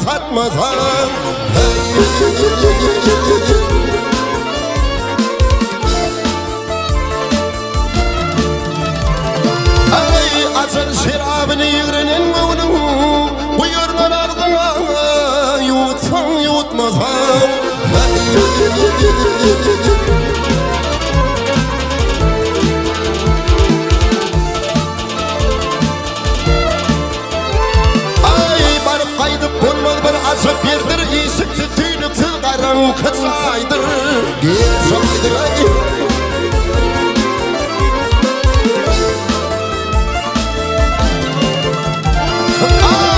Satmasan ay açar şerabını yığrının mevlum buyurlar ardına yutsan yutmasan açıp yerdir iyisi tüylüksüz karanlık saydır saydır ay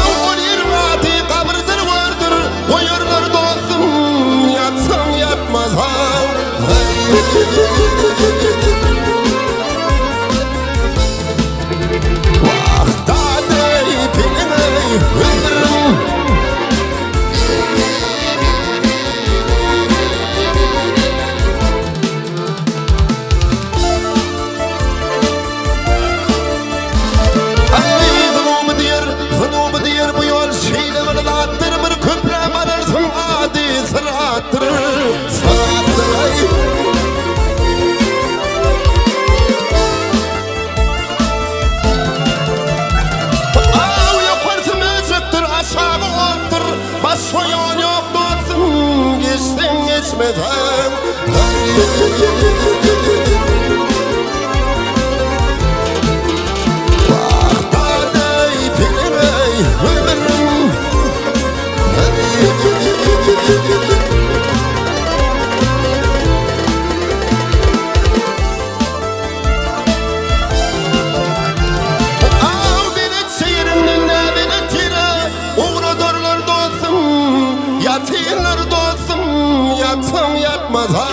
o yirmati kabrıdır vardır buyurlar dostum yatsam yatmazam vakta deyip iney öldürürüm soyan yok dostum geçtin geçmeden vakta deyip iney öldürürüm yatırlar dostum yatsam yatmaz ha